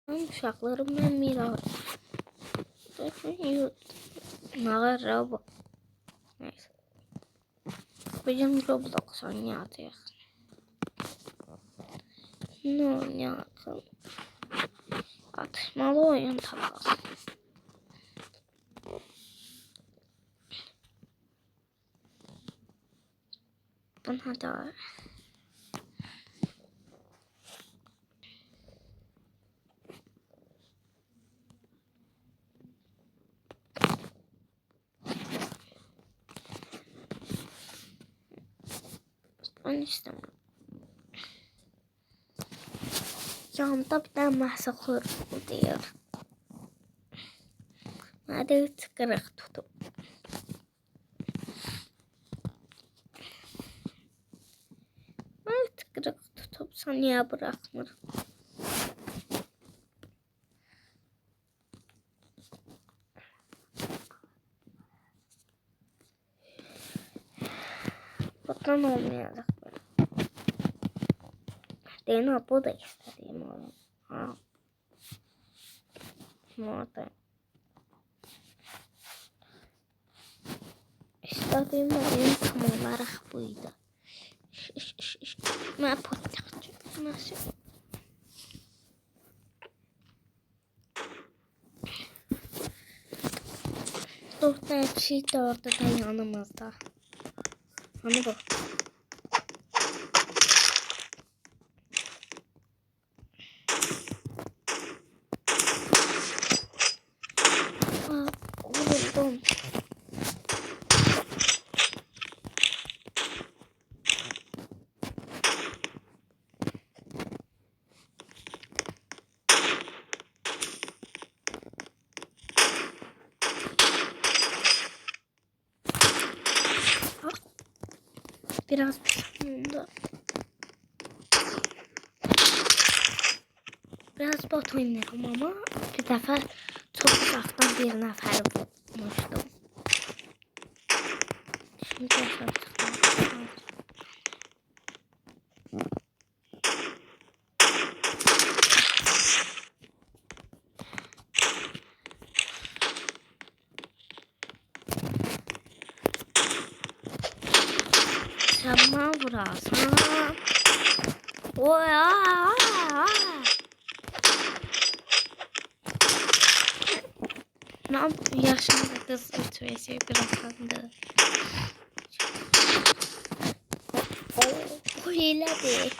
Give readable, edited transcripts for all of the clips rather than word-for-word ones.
Uşaqlarım mən Miray. Nağar Rabo. Neyse. Bugün Roblox oynayacağıq. Ne oynayacağıq? Atışmalı oyun tapaq. Buna da ben istemiyorum. Yanında bir tane masaklar diyor. Hadi çıkarak tutup. Çıkarak tutup saniye bırakmır. Bakın olmayacak böyle. DNA bu da istediğim oyun. Ha. Orada. İstediğim oyun tam olarak buydu. Ben patlayacağım. Nasıl? Dört tane kişi de orada da yanımızda. Hani bu. Vuruldum. Biraz sonunda. Biraz bot oynuyorum ama bir defa çok uzaktan bir nefer vurmuştum. Şimdi yaşam çıkmam. Sen bana vurarsan. Oy Ne yaşında kız ütüvesi bırakıldı. Bu hiledir.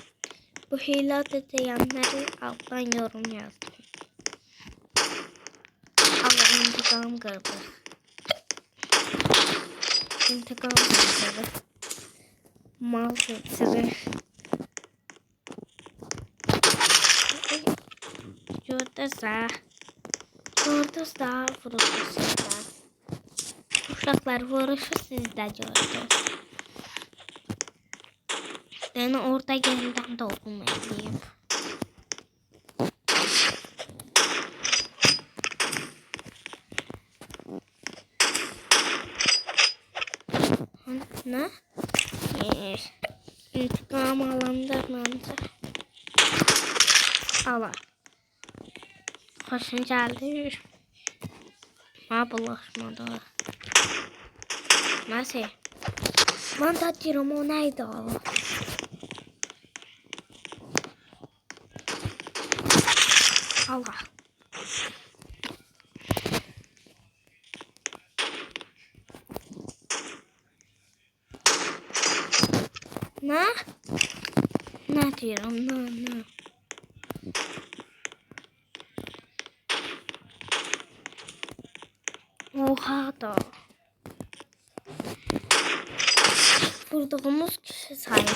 Bu hiledir diyenleri alttan yorum yazdım. Ama intikam kırdı. İntikam kırdı. Mal kırdı. Gördünüz vuruşu sizden. Uşaqlar vuruşu sizdə gördünüz. Yani orada yeniden doğum edeyim. Ne? İntikam alındı bence. Allah. Hoşun geldi. Ha bulaşmadı. Nasıl? Ben de diyorum o neydi o? Allah. Ne? Ne diyorum? Ne? Oha da. Vurduğumuz kişi sayısı.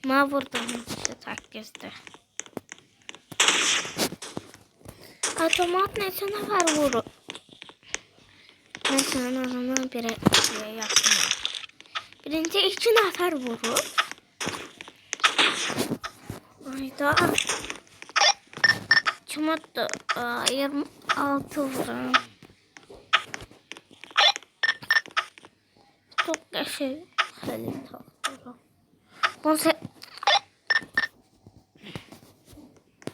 Ma vurduğumuz kişi takgizdir. Otomat neçə nəfər vurur? Mesela o zaman birinciye yakın. Birinci 2 nəfər vurur. Ayda. Çumatda 26 vuran. Çok şey Halil Tahtıra.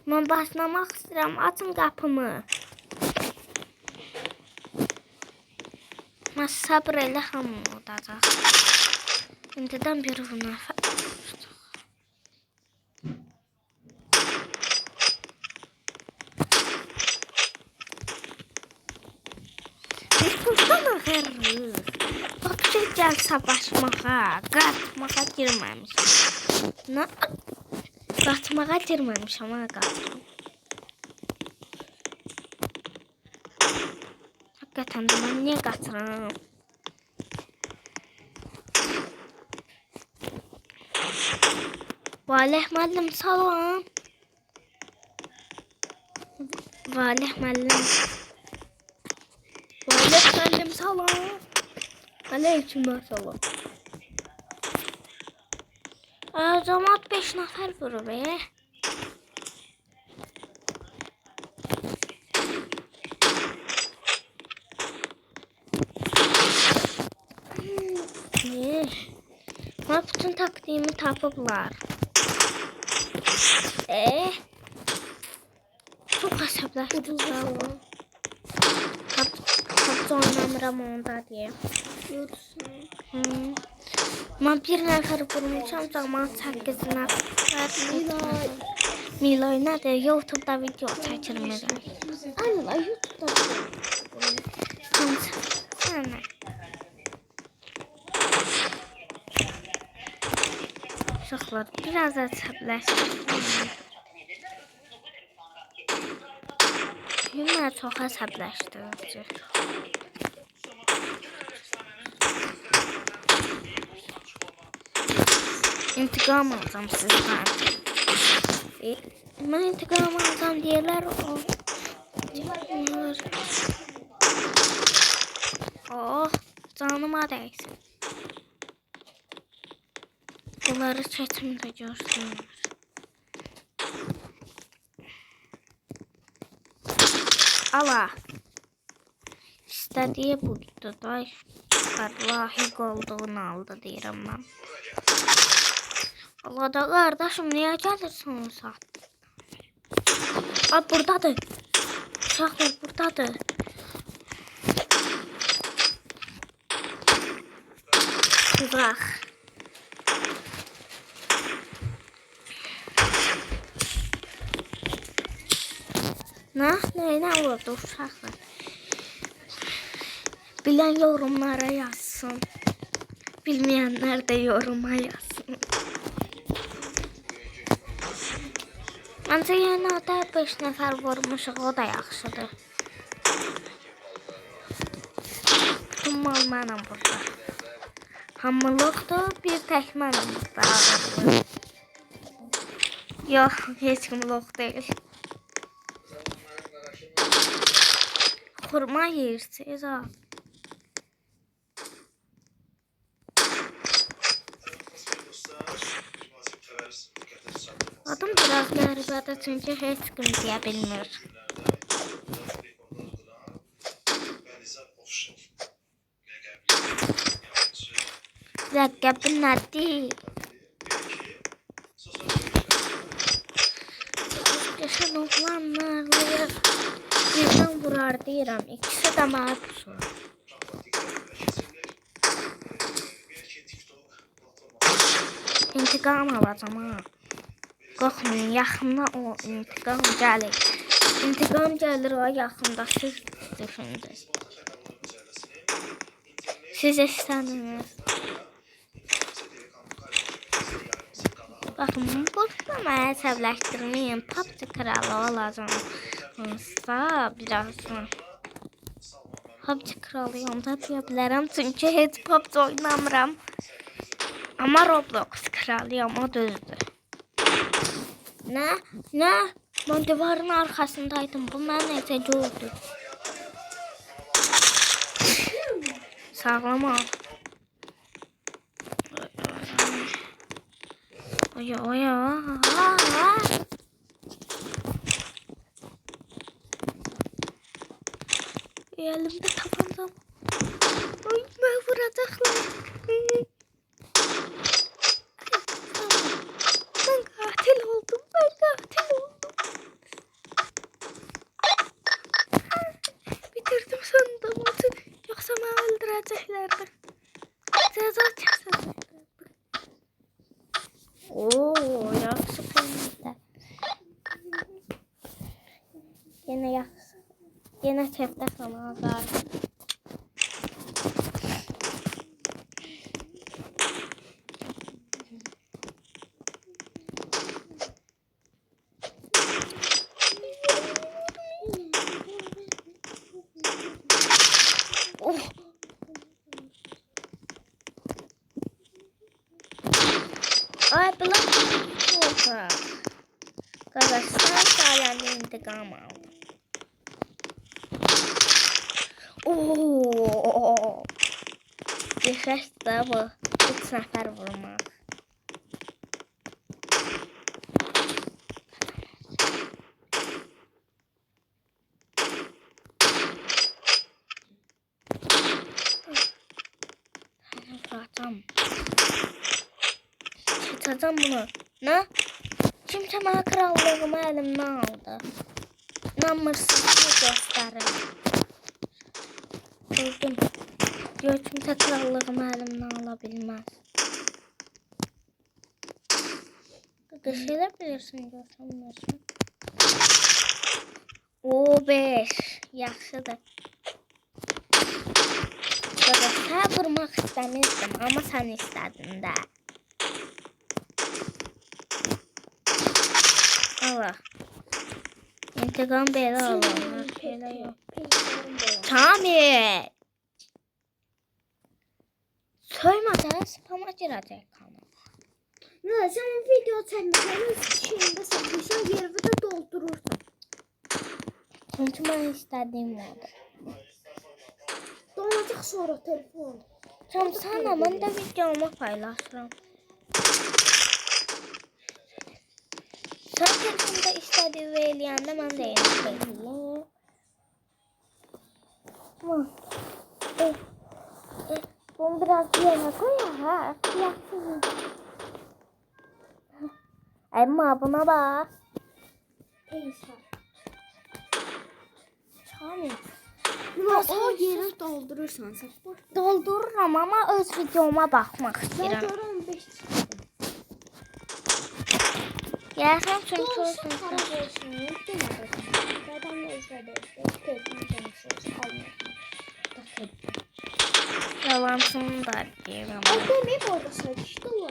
Mən başlamaq istəyirəm. Açın qapımı. Mən sabır elə hamı odacaq. İndidən bir buna biz buradan ağırız. Bak bir gəl savaşmağa, qatmağa girməmişəm. Nə? Qatmağa girməmişəm, ha qatmağa. Hakikaten de ben niye kaçırırım? Valih müəllim salam. Valih müəllim. Valih müəllim salam. Aleyküm salam. Cəmaət 5 nəfər vurur be. Ben bütün taktiğimi tapıblar. Çok əsəbləşdim. Tapıcı oynamıram onda diye. Ben bir nəfər vurmuşam, cəmaət 8 nəfər. Milay nədir? YouTube'da video çəkirmirəm. Allah YouTube'da Sənə. Uşaqlar, biraz əsəbləşdim. Mənə çox əsəbləşdirdi. İntiqam alacağım sizdən. Mən intiqam alacağım deyirlər o. Oh, canıma dəysin. Bunları çətimdə görsünlər. Ala. İstədiyi buydu da. Lahiq olduğunu aldı deyirəm mən. Allah da qardaşım, niyə gəlirsən o saat? Buradadır. Uşaqlar, buradadır. Bırak. Neyine vurdu uşaqlar? Bilən yorumlara yazsın. Bilməyənlər də yoruma yazsın. Məncə yenə də 5 nəfər vurmuşuq, o da yaxşıdır. Bütün mal mənəm burada. Hamılıqdır, bir tək mənəm burada. Yox, heç kim loq deyil. Xurma yeyirsiniz ha. Adım biraz qəribədir, çünki heç kim deyə bilmir. Ləqəbi nədir? Yaşan oğlanlar birdən vurar deyirəm. İkisi də mənə pusur. İntiqam alacağım ha. Qorxmayın, yaxında o intiqam gəlir. İntiqam gəlir o yaxında, siz düşündünüz. Siz istədiniz. Baxın, burada mənə əsəbləşdirməyin. PUBG kralı olacağımsa birazdan. PUBG kralıyım da deyə bilərəm, çünki heç PUBG oynamıram. Amma Roblox kralıyım, o düzdür. Nə? Mən divarın arxasındaydım. Bu mən necə gördüm? Sağlam ol. Oya. Elimdə tapancam. Ay, mən vuracaqlar. Ben katil oldum. keseceklerdi. Ceza keseceklerdi. Oo, yaxşı filmdə. Yenə yaxşı. Yenə çəftə xanazar. Ay, Black Cobra. Qardaşlar sayəndə intiqam aldı. Oo. Yaşasdı bu. 3 nəfər vurmaq. Çatacağım bunu. Ne? Kimse bana krallığımı elimden aldı. Namursuzluğu gösterin. Gördüm. Diyor kimse krallığımı elimden alabilmez. Düşürebilirsin görünmüyorsun. O 5. Yaxşıdır. Sen vurmak istemiştim ama sen istedin de. Allah. İntikam belə alınır. Belə yox. Kamil. Soymadan spama girəcək kanal. Ne sen video çekmişsin şeyinde satmışsan yeri de doldurursun. Çünki mən istədiyim oldu. Dolacak sonra telefon. Tam sana mən də videomu paylaşıram. Sen telefonda istediğini eləyəndə mən də eləyəcəm. Bunu biraz yerine koy ha. Yaksın. Amma buna bak. Neyse. Kamil. O yeri doldurursan sen. Doldururam ama öz videoma baxmaq Ben istəyirəm. sonra 15 çıktım. Gəlsəm çünki Dolsun olsun. para olsun. Demedim. Zaten ne izledi? Telefon konuşuyoruz. Almıyor. Yalansın da deyirəm. O demeyip orada söyleşti o.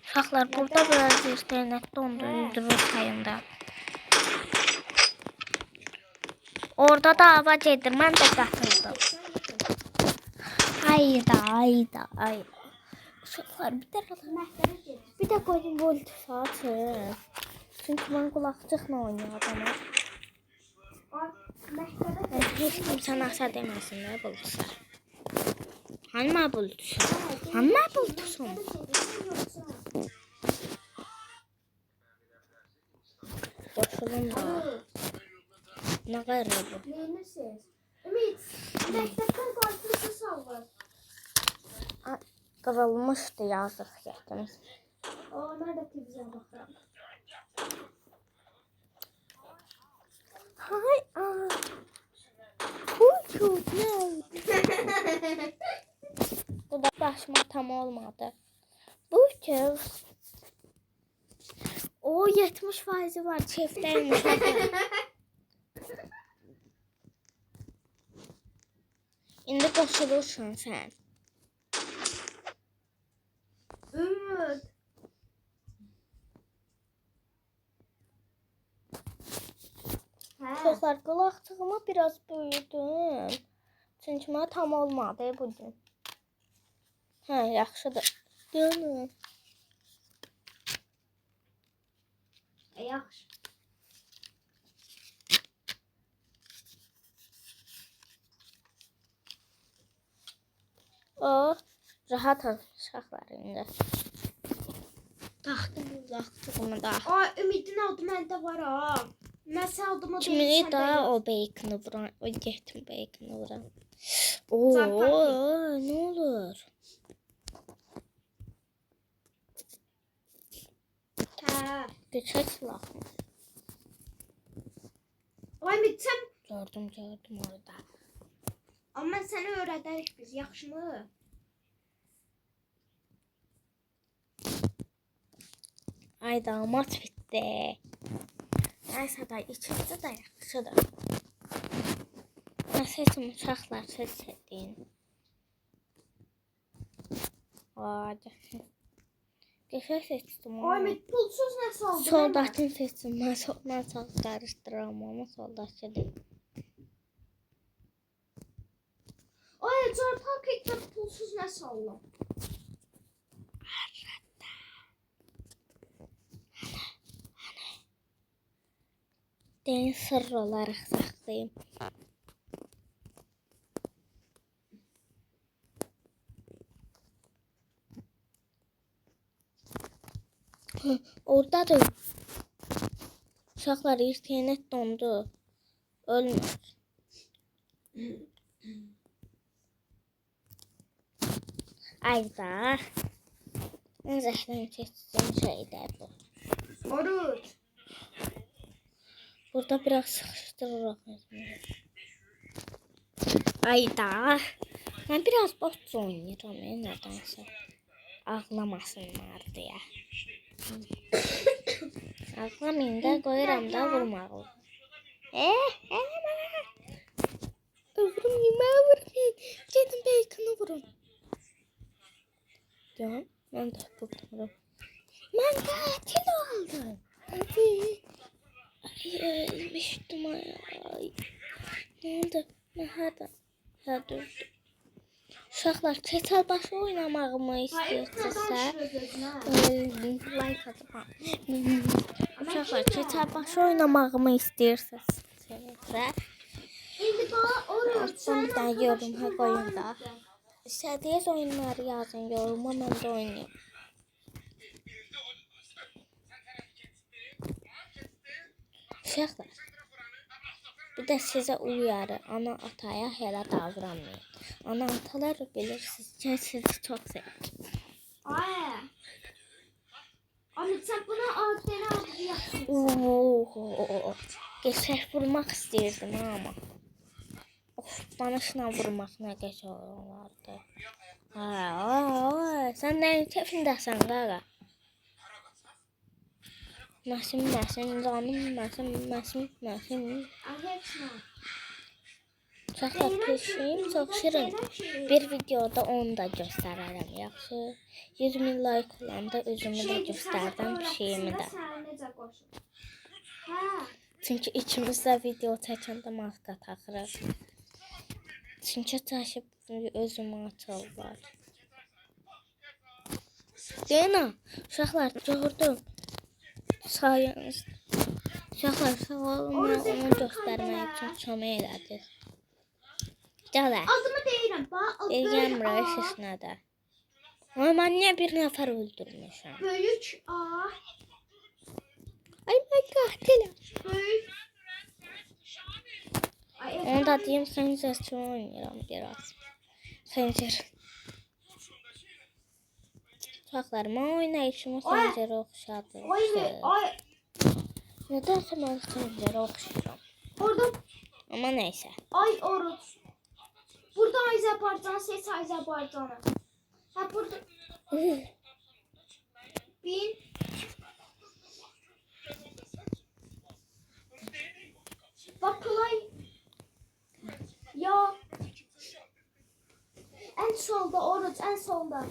Uşaqlar, burada biraz internetdə öldürür sayında. Orada da hava gedir, mən də qatıldım. Hayda. Uşaqlar, bir də qoyun voltusu açın. Çünki mən qulaqçıqla oynayacağım. Heç kimsə nasa deməsin, nə buldusa. Hani mən buldusu? Hani mən buldusum? Qoşulum da. Nə qədər bu? Neyinəsiz? Ümit, məktəbdən qarşısı salvar. Qırılmışdı yazıq getdim. O, mən də televizyon baxıram. Hay Çok ne? Bu da başıma tam olmadı. Bu kez o 70% var çiftlermiş. İndi qoşulursan sen. Ümit. Çocuklar qulaqçığımı biraz büyüdüm. Çünki mənə tam olmadı bugün. Hə, yaxşıdır. Görün. Yaxşı. O, rahat ol uşaqlar indi. Taxdım qulaqçığımı da. Ay, Ümidin adı məndə var ha. Mən sən adımı Kimi daha o baconu vuran, o getdim baconu vuran. Oo, ne olur? Hə. Geçək silahını. Ay Ümid sən Gördüm orada. amma səni öyrədərik biz, yaxşımı? Ay damat bitti. Neyse da içeride de yaxşıdır. Ne seçim uşaqlar seçdin. Hadi. Geçək seçdim. Ay Ümid pulsuz nəsə oldu? Soldakini seçdim. Ben sol karıştıramam ama soldakı değil. Ay Car paketdə pulsuz nəsə oldu? Deyin sır olarak saklayayım. Orada da uşaqlar internet dondu. Ölmür. Ayda. Zəhləmi keçsin şeydə bu. Oruç. Burada biraz sıkıştırırıq. Ayda. Ben biraz boş oynayıram nedense. Ağlamasınlar diye. Ağlamayın da koyuram da vurmağı. Övrüm yemeğe vurmayın. Gidin beykini vurun. Ya ben de kurtarım. Ben katil oldum. Hadi. Ay ölmüştüm ay. Ne oldu? Nerede? Ha dur. Uşaqlar keçəl başı oynamağımı istəyirsinizsə, like atın. Uşaqlar keçəl başı oynamağımı istəyirsinizsə, İndi bana Oruç. bir dənə yoruma qoyun da. İstədiyiniz oyunları yazın yoruma, mən də oynayayım. Uşaqlar, bir de size uyarı, ana ataya hele davranmayın. Ana atalar bilirsiniz ki sizi çok sevir. Ay. Ümid sən buna adını adlayacaksın. Geçək vurmaq istəyirdim ama. Of, danışla vurmaq nə geçək olardı. Sən nəyin keyfindəsən qaqa? Məsim, canım, məsim. Ay hepsini. Uşaqlar pişiyim çok şirin. Bir videoda onu da göstərərəm, yaxşı. 100.000 like olanda özümü də göstərdim, pişiyimi də. Çünki ikimiz də video çəkəndə maska taxırıq. Çünki çəkib özümü açırlar. Deyina, uşaqlar gördüm. Sayınız. Uşaqlar sağ olun, onu göstərmək üçün kömək elədiniz. Gələ. Adımı deyirəm. Deyirəm rəis nədə. Ama mən niyə bir nəfər öldürmüşəm? Böyük A. Ay mən qatilim. Böyük. Ay Onu da deyim, xəncərçi oynayıram biraz. Xəncər. Uşaqlar, mən oynayışımı xəncərə oxşadım. Ay. Nədənsə mən xəncərə oxşayıram. Orada. Ama neyse. Ay Oruç. Burada Azerbaycan, ses Azerbaycan'ı. Ha burada. Bin. Bakılay. Ya. En solda Oruç, en solda.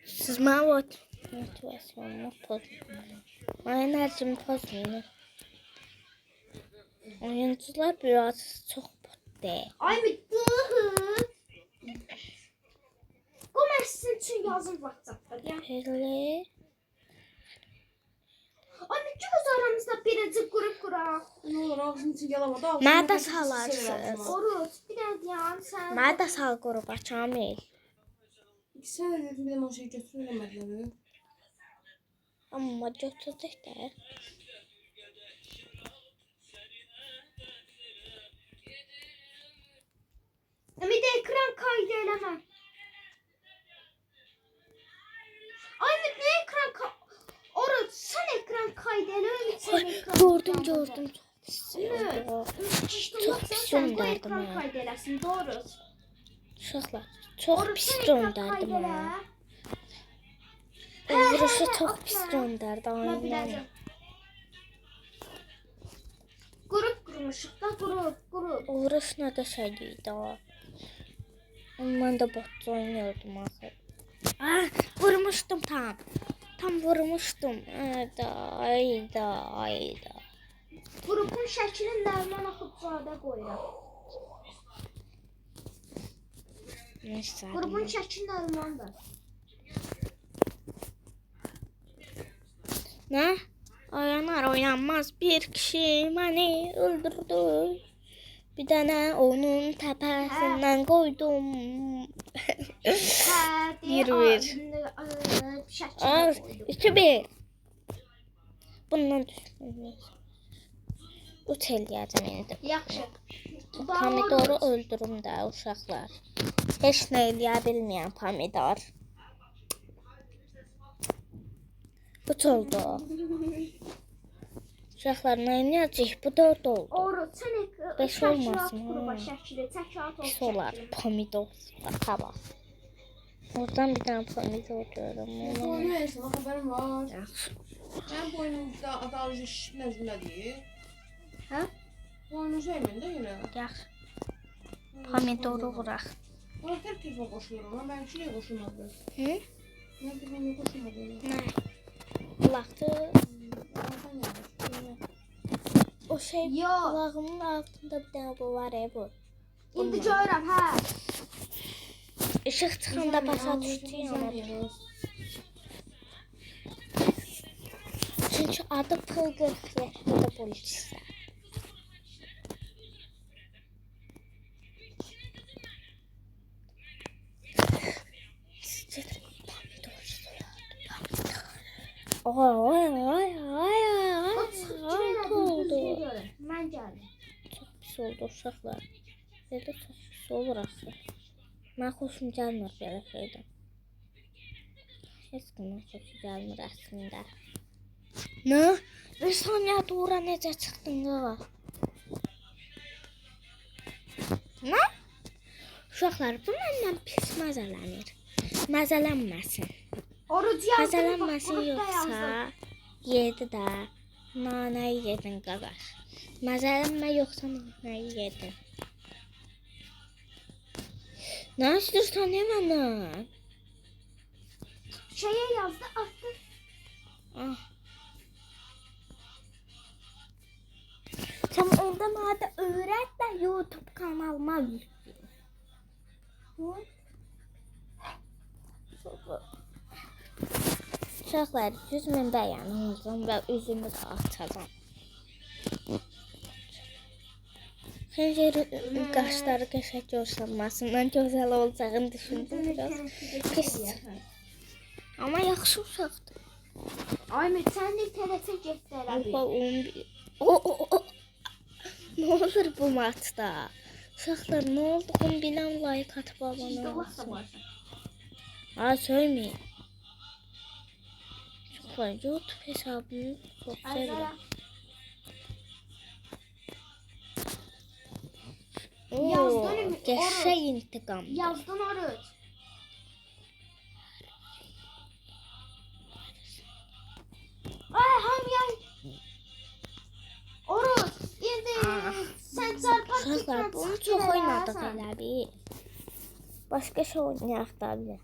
Siz mənə motivasyonumu pozmayın. Mən enerjimi pozmayın. Oyuncular biraz çok bot. Ay bitti. Qoyma sizin üçün yazın WhatsApp-da. Hele. Ay bütün öz aramızda birinci qrup quraq. Ne olur ağzını için yalamadı. Mənə də salarsınız. Oruç, bir də yan sən. Mənə də sal qrup açamıyım. Sen de dedin benim o şeyi götüremediler. Amma götürdük də. Bir də ekran kaydı eləmə. Gördüm. Çok pis oldu. Çok pis gönderdim ekran ha. kaydı eləsin, doğru. Uşaqlar, çox Oruç, pis sən ekran göndərdim kaydı ha. elə. Vuruşu çox at pis mənə. göndərdi. Mən Aynen. biləcəm. Qrup qurmuşuq da, qrup. Vuruş nə qəşəng idi o. Mən də botçu oynuyordum axı. Ah, vurmuşdum tam. Tam vurmuşdum. Ayda. Qrupun şəklini Nərman Axundzadə qoyuram. Neyse. Qrupun şəkli Nərmandır. Ne? Oynar oynanmaz bir kişi beni öldürdü. Bir tane onun tepesinden koydum. Hə, Bir. Şəkli Az, qoydum. 2-1. Bundan düşmüyoruz. Uç eləyəcəm indi. Yaxşı. Pomidoru öldürüm də uşaqlar. Heç nə eləyə bilməyən pomidor. Uç oldu. Uşaqlar nə eləyəcək? Bu 4 oldu. Oru, sən Beş şəkli olmasın, at qrupa ha. şəkli, təkrat ol Pis olar. şəkli. Pomidor. Tamam. Oradan bir tane pomidor görürüm. Bu oyunu verirsin, o haberim var. Yaxşı. Ben bu oyunun adı alış nəzmədir. Hə? Bu oyunu sevmən də yine. Yaxşı. Pomidoru vuraq. Ona tər telefon qoşulurum, ama ben şuraya qoşulmadı. Hı? Ben telefonu qoşulmadı. Nə? Qulaqdır. Oradan geldi. O şey Yox. qulağımın altında bir dənə bu var bu. İndi görürəm, hə. İşıq çıxanda başa düşdü amma. Çünki adı Pıl 47'de polislər. Ay. O çıxır elə oldu. düzgün görün. Mən gəldim. Çox pis oldu uşaqlar. Belə çox pis olur axı. Mən xoşum gəlmir belə şeydən. Heç kimə xoşum gəlmir əslində. Nə? Bir saniyə dura necə çıxdın qağa? Nə? Uşaqlar, bu məndən pis məzələnir. Məzələnməsin. Oruc yazdım. Məzələnməsin yoxsa yedi də. Nanəyi yedin qaqaş. Məzələnmə yoxsa nanəyi yedin. Nə istəyirsən ne məndən? Şeye yazdı, attı. Ah. Sen orada mənə öyrət də YouTube kanalıma yüklə. Uşaqlar 100 min bəyəni olacam və üzümü də açacam. Xəncəri qaşları qəşəng görsənməsindən gözəl olacağını düşündüm biraz. Pis. Amma yaxşı uşaqdır. Aymir, sən də TRT getdi elə Oha, bir. 11. Ne olur bu maçda? Uşaqlar ne oldu? 10 bilən like atıb abunə Sizdə vaxt da olsun. varsa. Ha söylemeyin. Uşaqlar YouTube hesabını çox sevirəm. Yazdın mı? Qəşəng intiqam. Yazdın Oruc. Ay hamya. Oruc, indi sən çarpaq Uşaqlar bunu çox oynadıq elə bir. Başqa şey oynayaq da bir.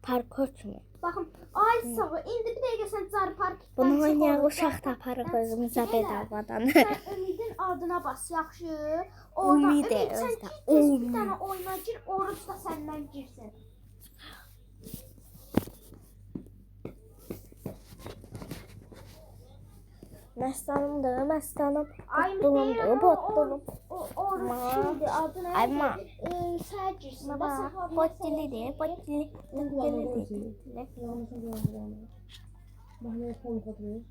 Parkur kimi. Baxın, ay sağ ol. İndi bir dəqiqə sən çarpaq. Bunu oynayaq uşaq taparıq özümüzə bedavadan. Sən Ümidin adına bas, yaxşı. Orada Ümid Ümid sən özdə, tez bir Ümid. dənə oyuna gir, Oruc da səndən girsin. Məstanımdır, məstanım. Ay Botdulumdur, botdulum. Oruc şimdi adına Ayma. sən girsin. Baba, botdilidir, botdili. Mahmut konu katılıyor.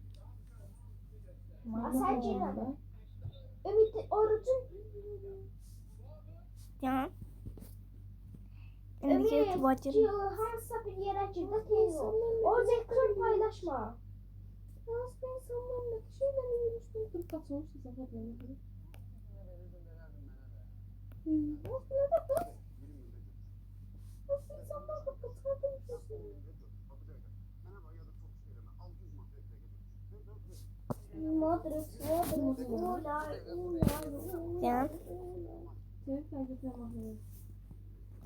Sən girmədin. Ümid, Orucun Can. Ümid, Ümid bacım. hansısa bir yerə gir də tez ol. Orada ekran paylaşma. Nasıl bir insanlar ne şeylerle yürüyüştüğünü durup kaçırmışsın sen hadi yani. Nasıl ne de kız? Nasıl insanlar durup kaçırmışsın? Modric, Ulay. Can. Sen sadece tamamını.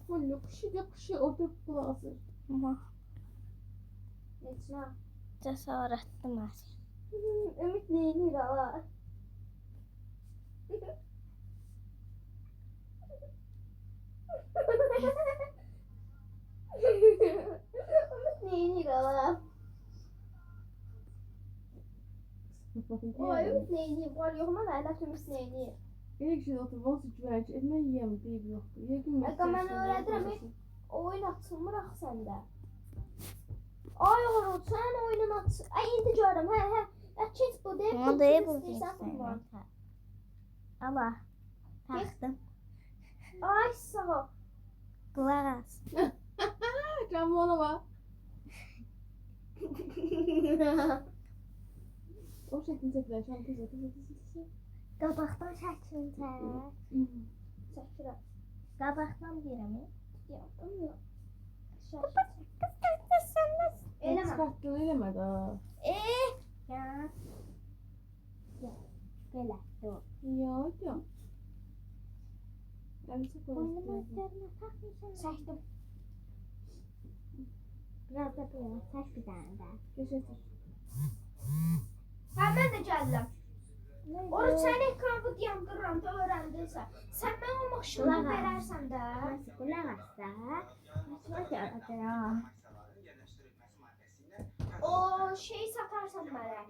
Bu yakışı oturup kulağısın. Ama Neçə? cəsarətli məs. Ümid neyinir ala? Ümid neyinir ala? Ay Ümid neyinir? Var yoxuma da ələt Ümid neyinir? İlk şey oturması güvənç. Etmən yiyəm deyib yoxdur. Yəqin Əqə mən öyrədirəm. Oyun açılmır axı səndə. Ay oğlum sən oyunun aç. Ay indi görürəm. Hə. Ya keç bu deyib. Ona deyib bu istəyirsən bunlar. Allah. Taxdım. Ay sağ ol. Qulaq as. Canım ona var. O şəkil çəkilər. Şan tezə. Qabaqdan şəklini çək. Çəkirəm. Qabaqdan deyirəm. Yapdım ya. Eləmə. Eləmə. Çıxartdın eləmə də. Ya. Belə. Yox. Ya. Əmsə Boynuma qoyulur. üzərinə taxmışam. Çəkdim. Biraz da belə çək bir dənə də. Keçəsən. Hə mən də gəldim. Oruç sən ekranı yandırıram da öyrəndinsə. Sən mən o maşını verərsən də. Nasıl qulaq as da. Nasıl görəcəm? O şey satarsan mənə.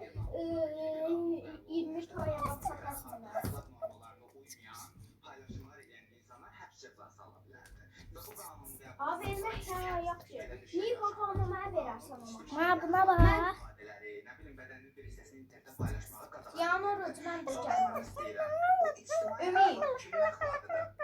20 toya satarsan mənə. Abi vermək ya yaxşı. Niyə qanunu mənə verərsən o maşını? Ma buna bax. Yəni Oruç mən də gəlməm. Ümid.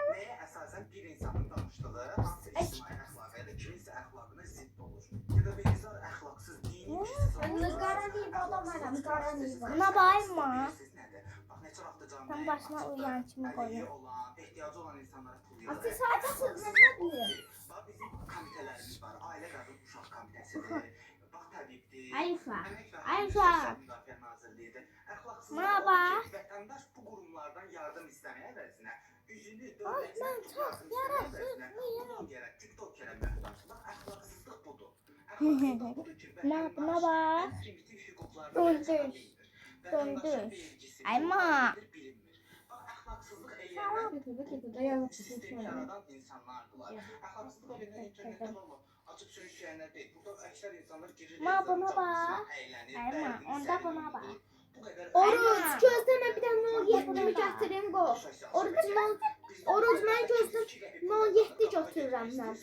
Nəyə əsasən bir insanın danışdığı hansı ictimai əxlaq ya da kiminsə əxlaqına zidd olur? Ya da bir insan əxlaqsız deyilmişsiniz. Mən qaranlıyım adam mənəm, qaranlıyım. Buna bayma. Siz nədir? Bax neçə vaxtdır canlı Tam başına uyan kimi qoyun. olan, ehtiyacı olan insanlara pul Atı yığır. sadəcə sözünə bilir. Bax bizim komitələrimiz var. Ailə qadın uşaq komitəsidir. Bax təbibdir. Ayfa. Əmək və Ayfa. Sosial Müdafiə Nazirliyidir. Əxlaqsızlıq Merhaba. odur ki, vətəndaş bu qurumlardan yardım istəməyə əvəzinə üzünü dövlətin mən çox bunun yerə TikTok-yerə möhtaclıq, əxlaqsızlıq budur. Əxlaqsızlıq budur ki, Buna bax. ən primitiv hüquqlardan Döndür. Döndür. Ayma. Əxlaqsızlıq eyləyən Getir. Dayanıb sistemi çıxır. yaradan insanlardılar. Əxlaqsızlıq eyləyən internetdə normal. Açıb sürüşləyənlər deyil. Burada əksər insanlar girir. Ma buna bax. Ayma. Onda buna bax. Oruç gözləmə bir dənə 07-mi gətirim qoy. Oruç mən gözləm 07 götürürəm mən.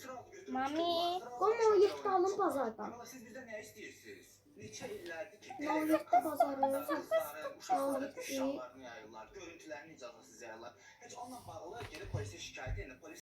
Mami. Qoy 07 alım bazardan. Siz bizə nə istəyirsiniz? Neçə illərdir ki, 07 bazarı. uşaqların uşaqlarını yayırlar, görüntülərini icazəsiz yayırlar. Heç onunla bağlı gedib polisə şikayət edin. Polis